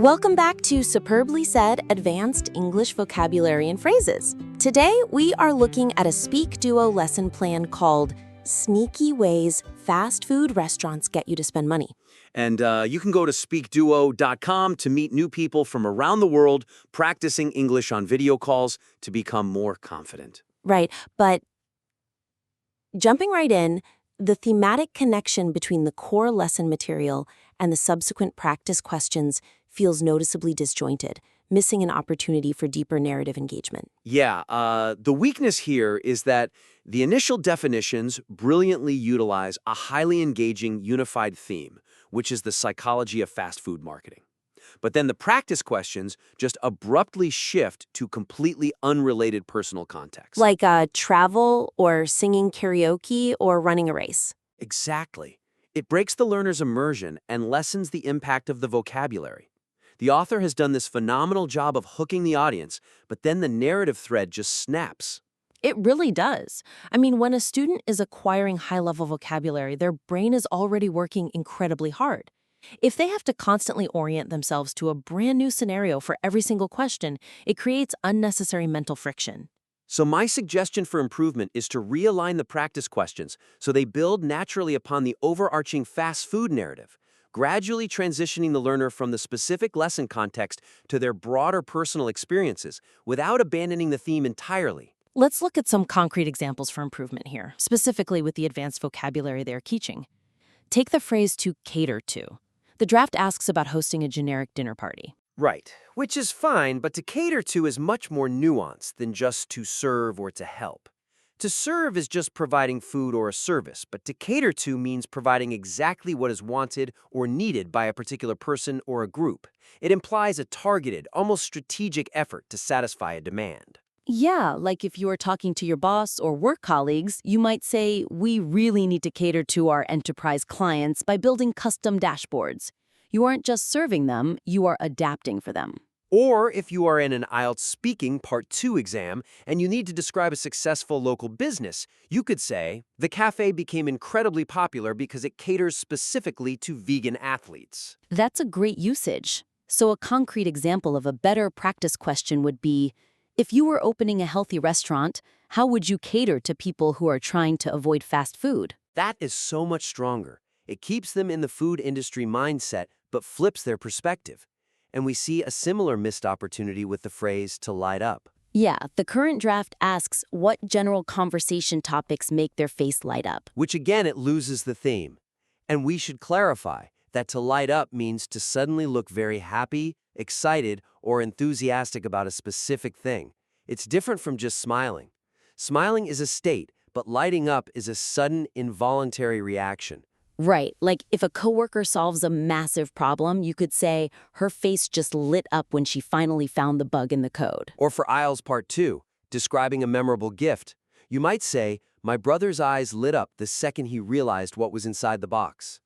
Welcome back to Superbly Said Advanced English Vocabulary and Phrases. Today, we are looking at a SpeakDuo lesson plan called Sneaky Ways Fast Food Restaurants Get You to Spend Money. And you can go to SpeakDuo.com to meet new people from around the world practicing English on video calls to become more confident. Right, but jumping right in, the thematic connection between the core lesson material and the subsequent practice questions feels noticeably disjointed, missing an opportunity for deeper narrative engagement. Yeah, the weakness here is that the initial definitions brilliantly utilize a highly engaging unified theme, which is the psychology of fast food marketing. But then the practice questions just abruptly shift to completely unrelated personal context. Like travel or singing karaoke or running a race. Exactly. It breaks the learner's immersion and lessens the impact of the vocabulary. The author has done this phenomenal job of hooking the audience, but then the narrative thread just snaps. It really does. I mean, when a student is acquiring high-level vocabulary, their brain is already working incredibly hard. If they have to constantly orient themselves to a brand new scenario for every single question, it creates unnecessary mental friction. So my suggestion for improvement is to realign the practice questions so they build naturally upon the overarching fast food narrative, gradually transitioning the learner from the specific lesson context to their broader personal experiences without abandoning the theme entirely. Let's look at some concrete examples for improvement here, specifically with the advanced vocabulary they're teaching. Take the phrase to cater to. The draft asks about hosting a generic dinner party. Right, which is fine, but to cater to is much more nuanced than just to serve or to help. To serve is just providing food or a service, but to cater to means providing exactly what is wanted or needed by a particular person or a group. It implies a targeted, almost strategic effort to satisfy a demand. Yeah, like if you are talking to your boss or work colleagues, you might say, we really need to cater to our enterprise clients by building custom dashboards. You aren't just serving them, you are adapting for them. Or if you are in an IELTS Speaking Part 2 exam and you need to describe a successful local business, you could say, the cafe became incredibly popular because it caters specifically to vegan athletes. That's a great usage. So a concrete example of a better practice question would be, if you were opening a healthy restaurant, how would you cater to people who are trying to avoid fast food? That is so much stronger. It keeps them in the food industry mindset, but flips their perspective. And we see a similar missed opportunity with the phrase to light up. Yeah, the current draft asks what general conversation topics make their face light up. Which again, it loses the theme. And we should clarify that to light up means to suddenly look very happy, excited, or enthusiastic about a specific thing. It's different from just smiling. Smiling is a state, but lighting up is a sudden, involuntary reaction. Right, like if a coworker solves a massive problem, you could say, her face just lit up when she finally found the bug in the code. Or for IELTS Part 2, describing a memorable gift, you might say, my brother's eyes lit up the second he realized what was inside the box.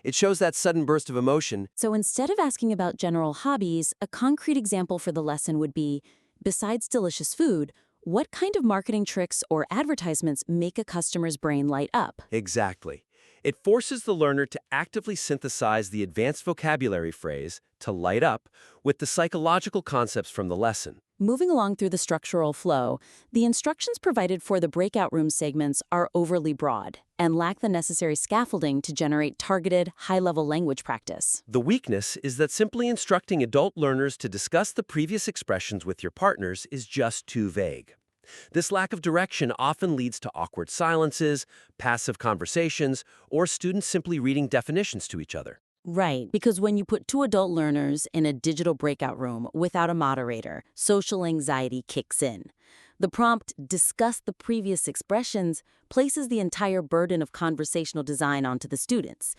It shows that sudden burst of emotion. So instead of asking about general hobbies, a concrete example for the lesson would be, besides delicious food, what kind of marketing tricks or advertisements make a customer's brain light up? Exactly. It forces the learner to actively synthesize the advanced vocabulary phrase, to light up, with the psychological concepts from the lesson. Moving along through the structural flow, the instructions provided for the breakout room segments are overly broad and lack the necessary scaffolding to generate targeted, high-level language practice. The weakness is that simply instructing adult learners to discuss the previous expressions with your partners is just too vague. This lack of direction often leads to awkward silences, passive conversations, or students simply reading definitions to each other. Right, because when you put two adult learners in a digital breakout room without a moderator, social anxiety kicks in. The prompt, discuss the previous expressions, places the entire burden of conversational design onto the students.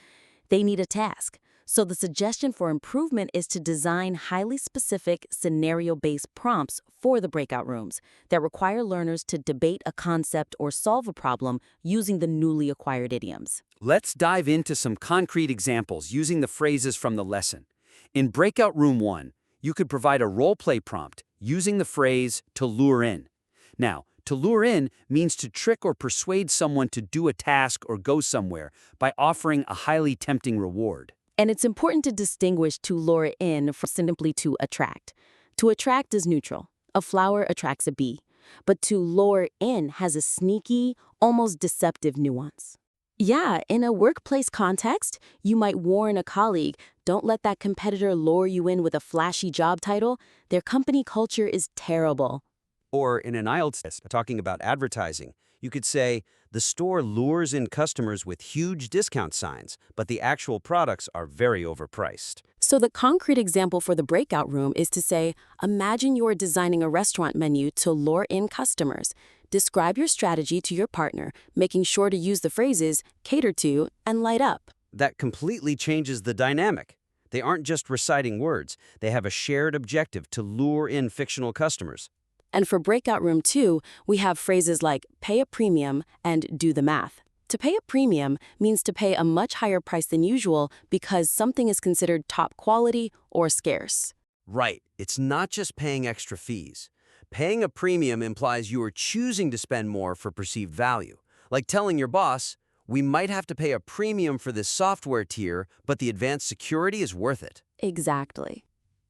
They need a task. So the suggestion for improvement is to design highly specific scenario-based prompts for the breakout rooms that require learners to debate a concept or solve a problem using the newly acquired idioms. Let's dive into some concrete examples using the phrases from the lesson. In Breakout Room 1, you could provide a role-play prompt using the phrase to lure in. Now, to lure in means to trick or persuade someone to do a task or go somewhere by offering a highly tempting reward. And it's important to distinguish to lure in from simply to attract. To attract is neutral. A flower attracts a bee. But to lure in has a sneaky, almost deceptive nuance. Yeah, in a workplace context, you might warn a colleague, don't let that competitor lure you in with a flashy job title. Their company culture is terrible. Or in an IELTS test, talking about advertising, you could say, the store lures in customers with huge discount signs, but the actual products are very overpriced. So the concrete example for the breakout room is to say, imagine you're designing a restaurant menu to lure in customers. Describe your strategy to your partner, making sure to use the phrases cater to and light up. That completely changes the dynamic. They aren't just reciting words. They have a shared objective to lure in fictional customers. And for breakout room 2, we have phrases like pay a premium and do the math. To pay a premium means to pay a much higher price than usual because something is considered top quality or scarce. Right. It's not just paying extra fees. Paying a premium implies you are choosing to spend more for perceived value. Like telling your boss, we might have to pay a premium for this software tier, but the advanced security is worth it. Exactly.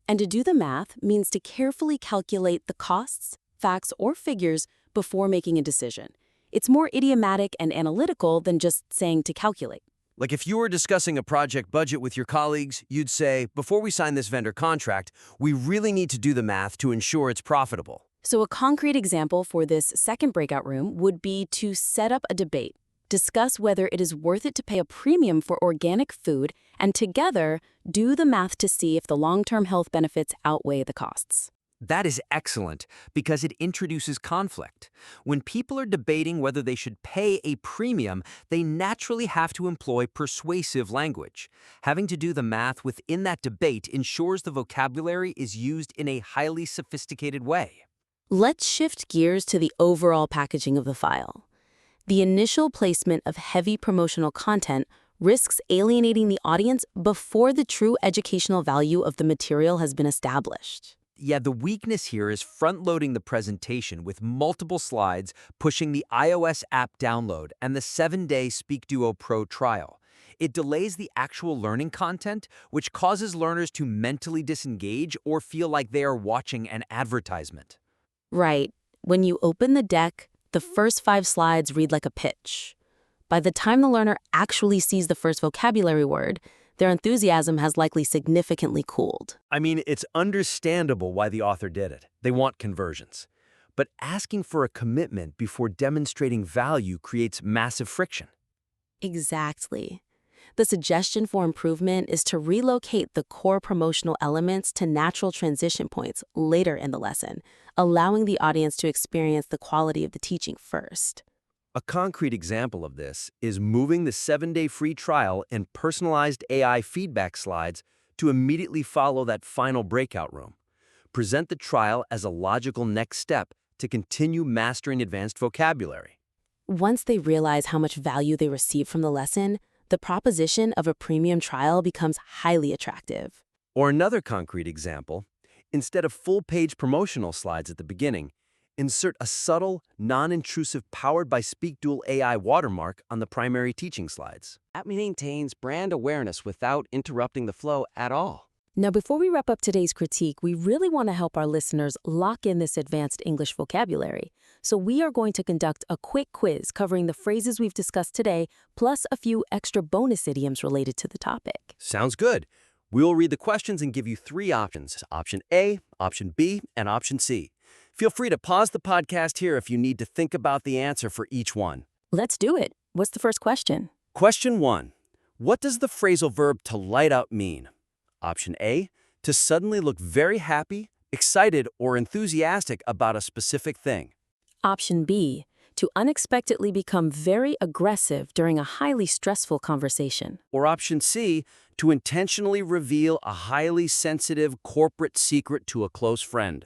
And to do the math means to carefully calculate the costs, facts, or figures before making a decision. It's more idiomatic and analytical than just saying to calculate. Like if you were discussing a project budget with your colleagues, you'd say, before we sign this vendor contract, we really need to do the math to ensure it's profitable. So a concrete example for this second breakout room would be to set up a debate. Discuss whether it is worth it to pay a premium for organic food, and together, do the math to see if the long-term health benefits outweigh the costs. That is excellent because it introduces conflict. When people are debating whether they should pay a premium, they naturally have to employ persuasive language. Having to do the math within that debate ensures the vocabulary is used in a highly sophisticated way. Let's shift gears to the overall packaging of the file. The initial placement of heavy promotional content risks alienating the audience before the true educational value of the material has been established. Yeah, the weakness here is front-loading the presentation with multiple slides, pushing the iOS app download and the 7-day SpeakDuo Pro trial. It delays the actual learning content, which causes learners to mentally disengage or feel like they are watching an advertisement. Right. When you open the deck, the first 5 slides read like a pitch. By the time the learner actually sees the first vocabulary word, their enthusiasm has likely significantly cooled. I mean, it's understandable why the author did it. They want conversions. But asking for a commitment before demonstrating value creates massive friction. Exactly. The suggestion for improvement is to relocate the core promotional elements to natural transition points later in the lesson, allowing the audience to experience the quality of the teaching first. A concrete example of this is moving the 7-day free trial and personalized AI feedback slides to immediately follow that final breakout room. Present the trial as a logical next step to continue mastering advanced vocabulary. Once they realize how much value they receive from the lesson, the proposition of a premium trial becomes highly attractive. Or another concrete example, instead of full-page promotional slides at the beginning, insert a subtle, non-intrusive powered by SpeakDuo AI watermark on the primary teaching slides. That maintains brand awareness without interrupting the flow at all. Now, before we wrap up today's critique, we really want to help our listeners lock in this advanced English vocabulary. So we are going to conduct a quick quiz covering the phrases we've discussed today, plus a few extra bonus idioms related to the topic. Sounds good. We'll read the questions and give you 3 options, option A, option B, and option C. Feel free to pause the podcast here if you need to think about the answer for each one. Let's do it. What's the first question? Question 1. What does the phrasal verb to light up mean? Option A, to suddenly look very happy, excited, or enthusiastic about a specific thing. Option B, to unexpectedly become very aggressive during a highly stressful conversation. Or option C, to intentionally reveal a highly sensitive corporate secret to a close friend.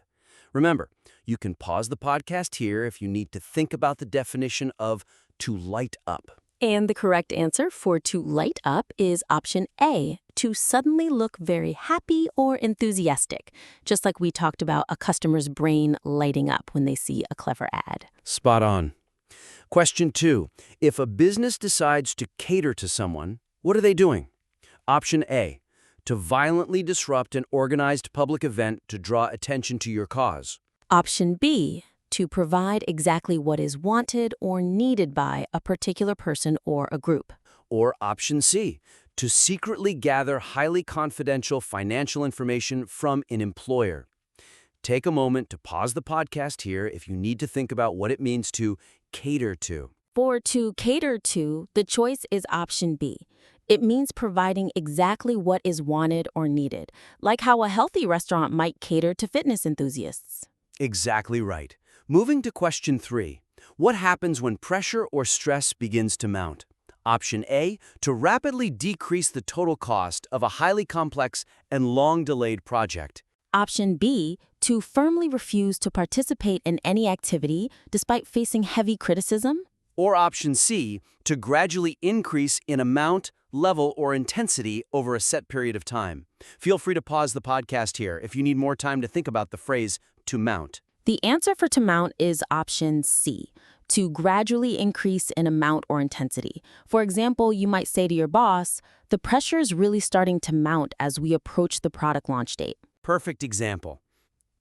Remember, you can pause the podcast here if you need to think about the definition of to light up. And the correct answer for to light up is option A, to suddenly look very happy or enthusiastic, just like we talked about a customer's brain lighting up when they see a clever ad. Spot on. Question 2. If a business decides to cater to someone, what are they doing? Option A, to violently disrupt an organized public event to draw attention to your cause. Option B, to provide exactly what is wanted or needed by a particular person or a group. Or option C, to secretly gather highly confidential financial information from an employer. Take a moment to pause the podcast here if you need to think about what it means to cater to. For to cater to, the choice is option B. It means providing exactly what is wanted or needed, like how a healthy restaurant might cater to fitness enthusiasts. Exactly right. Moving to question 3. What happens when pressure or stress begins to mount? Option A, to rapidly decrease the total cost of a highly complex and long-delayed project. Option B, to firmly refuse to participate in any activity despite facing heavy criticism. Or option C, to gradually increase in amount, level, or intensity over a set period of time. Feel free to pause the podcast here if you need more time to think about the phrase to mount. The answer for to mount is option C, to gradually increase in amount or intensity. For example, you might say to your boss, the pressure is really starting to mount as we approach the product launch date. Perfect example.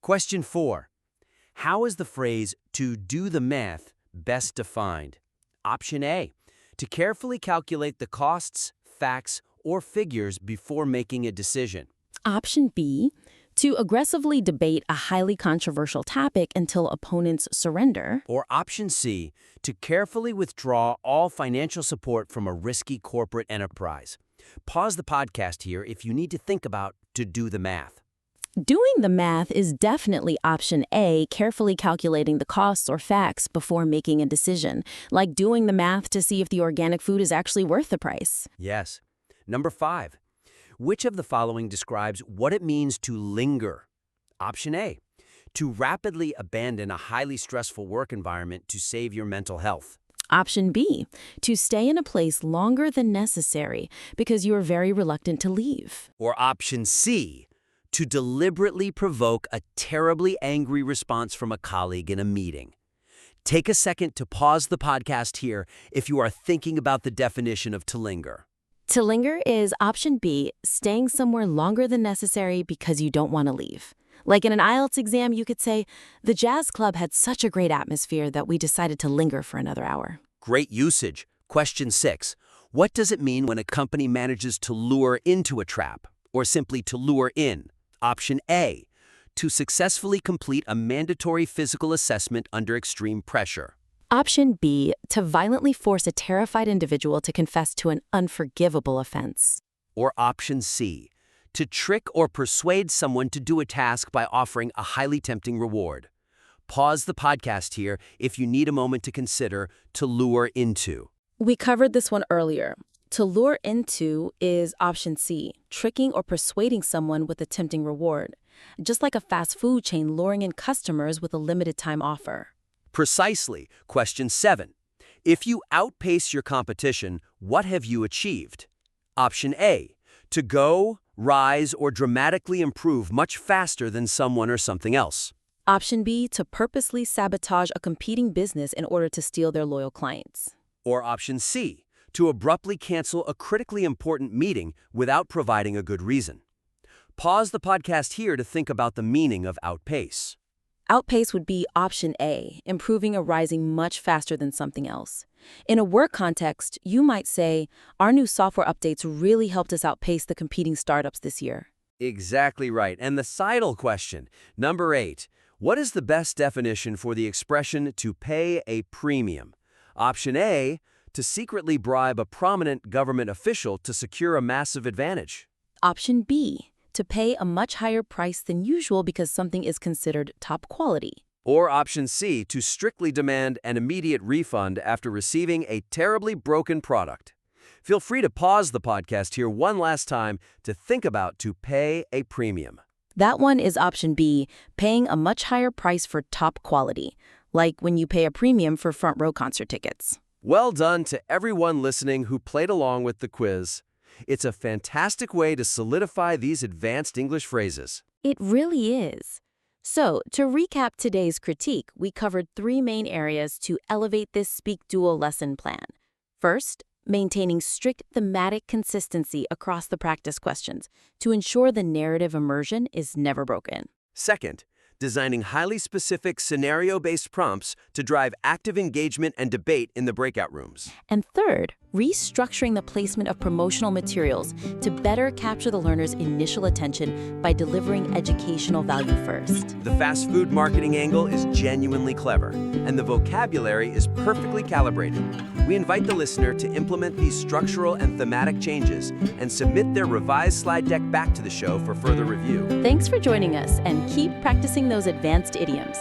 Question 4. How is the phrase to do the math best defined? Option A, to carefully calculate the costs, facts, or figures before making a decision. Option B, to aggressively debate a highly controversial topic until opponents surrender. Or option C, to carefully withdraw all financial support from a risky corporate enterprise. Pause the podcast here if you need to think about to do the math. Doing the math is definitely option A, carefully calculating the costs or facts before making a decision, like doing the math to see if the organic food is actually worth the price. Yes. Number 5. Which of the following describes what it means to linger? Option A, to rapidly abandon a highly stressful work environment to save your mental health. Option B, to stay in a place longer than necessary because you are very reluctant to leave. Or option C, to deliberately provoke a terribly angry response from a colleague in a meeting. Take a second to pause the podcast here if you are thinking about the definition of to linger. To linger is option B, staying somewhere longer than necessary because you don't want to leave. Like in an IELTS exam, you could say, the jazz club had such a great atmosphere that we decided to linger for another hour. Great usage. Question 6. What does it mean when a company manages to lure into a trap, or simply to lure in? Option A, to successfully complete a mandatory physical assessment under extreme pressure. Option B, to violently force a terrified individual to confess to an unforgivable offense. Or option C, to trick or persuade someone to do a task by offering a highly tempting reward. Pause the podcast here if you need a moment to consider to lure into. We covered this one earlier. To lure into is option C, tricking or persuading someone with a tempting reward, just like a fast food chain luring in customers with a limited time offer. Precisely. Question 7. If you outpace your competition, what have you achieved? Option A, to go, rise, or dramatically improve much faster than someone or something else. Option B, to purposely sabotage a competing business in order to steal their loyal clients. Or option C, to abruptly cancel a critically important meeting without providing a good reason. Pause the podcast here to think about the meaning of outpace. Outpace would be option A, improving or rising much faster than something else. In a work context, you might say, our new software updates really helped us outpace the competing startups this year. Exactly right. And the sidle question, number 8. What is the best definition for the expression to pay a premium? Option A, to secretly bribe a prominent government official to secure a massive advantage. Option B, to pay a much higher price than usual because something is considered top quality. Or option C, to strictly demand an immediate refund after receiving a terribly broken product. Feel free to pause the podcast here one last time to think about to pay a premium. That one is option B, paying a much higher price for top quality, like when you pay a premium for front row concert tickets. Well done to everyone listening who played along with the quiz. It's a fantastic way to solidify these advanced English phrases. It really is. So, to recap today's critique, we covered 3 main areas to elevate this SpeakDuo lesson plan. First, maintaining strict thematic consistency across the practice questions to ensure the narrative immersion is never broken. Second, designing highly specific scenario-based prompts to drive active engagement and debate in the breakout rooms. And third, restructuring the placement of promotional materials to better capture the learner's initial attention by delivering educational value first. The fast food marketing angle is genuinely clever, and the vocabulary is perfectly calibrated. We invite the listener to implement these structural and thematic changes and submit their revised slide deck back to the show for further review. Thanks for joining us, and keep practicing those advanced idioms.